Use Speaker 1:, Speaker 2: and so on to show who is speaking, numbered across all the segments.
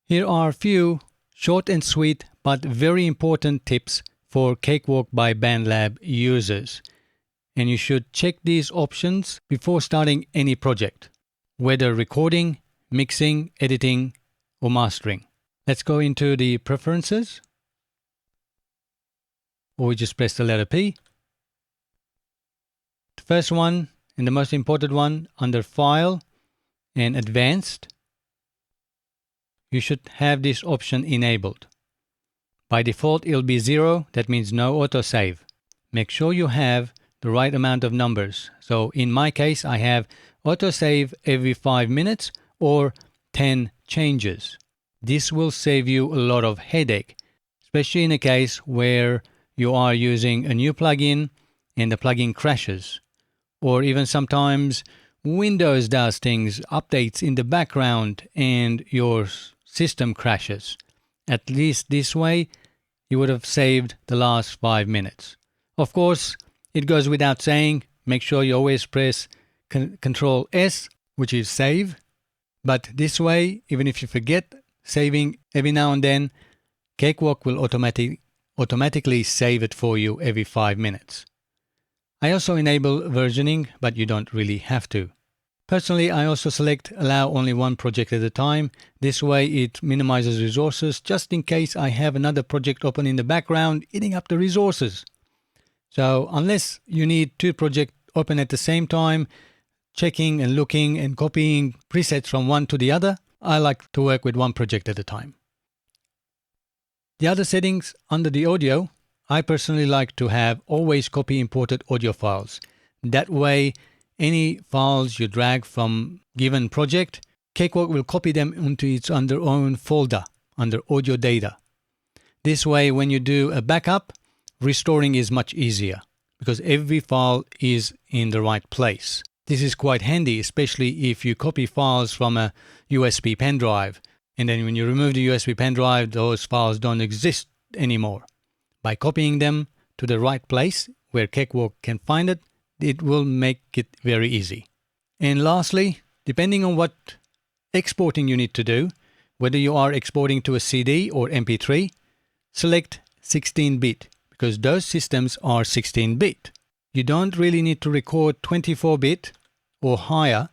Speaker 1: Here are a few short and sweet but very important tips for Cakewalk by BandLab users. And you should check these options before starting any project, whether recording, mixing, editing, or mastering. Let's go into the preferences. Or we just press the letter P. The first one and the most important one, under File and Advanced, you should have this option enabled. By default, it'll be 0. That means no autosave. Make sure you have the right amount of numbers. So in my case, I have autosave every 5 minutes or 10 changes. This will save you a lot of headache, especially in a case where you are using a new plugin and the plugin crashes. Or even sometimes Windows does things, updates in the background, and your system crashes. At least this way, you would have saved the last 5 minutes. Of course, it goes without saying, make sure you always press Control S, which is save. But this way, even if you forget saving every now and then, Cakewalk will automatically save it for you every 5 minutes. I also enable versioning, but you don't really have to. Personally, I also select allow only one project at a time. This way it minimizes resources just in case I have another project open in the background eating up the resources. So unless you need 2 projects open at the same time, checking and looking and copying presets from one to the other, I like to work with one project at a time. The other settings under the audio, I personally like to have always copy imported audio files. That way, any files you drag from given project, Cakewalk will copy them into its own folder under audio data. This way, when you do a backup, restoring is much easier because every file is in the right place. This is quite handy, especially if you copy files from a USB pen drive, and then when you remove the USB pen drive, those files don't exist anymore. By copying them to the right place where Cakewalk can find it, it will make it very easy. And lastly, depending on what exporting you need to do, whether you are exporting to a CD or MP3, select 16-bit because those systems are 16-bit. You don't really need to record 24-bit or higher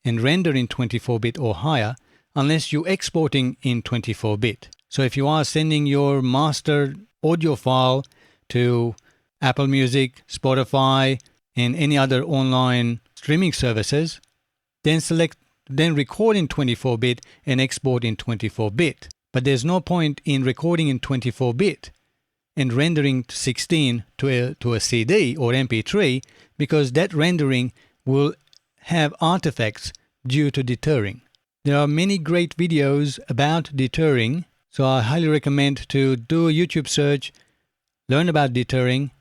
Speaker 1: and render in 24-bit or higher unless you're exporting in 24-bit. So if you are sending your master audio file to Apple Music, Spotify, and any other online streaming services, then record in 24-bit and export in 24-bit. But there's no point in recording in 24-bit and rendering to 16 to a CD or MP3 because that rendering will have artifacts due to deterring. There are many great videos about deterring, so I highly recommend to do a YouTube search, learn about deterring,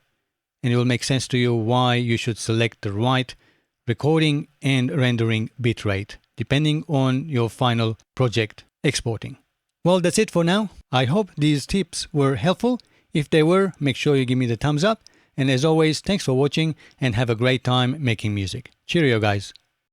Speaker 1: and it will make sense to you why you should select the right recording and rendering bitrate, depending on your final project exporting. Well, that's it for now. I hope these tips were helpful. If they were, make sure you give me the thumbs up. And as always, thanks for watching and have a great time making music. Cheerio, guys.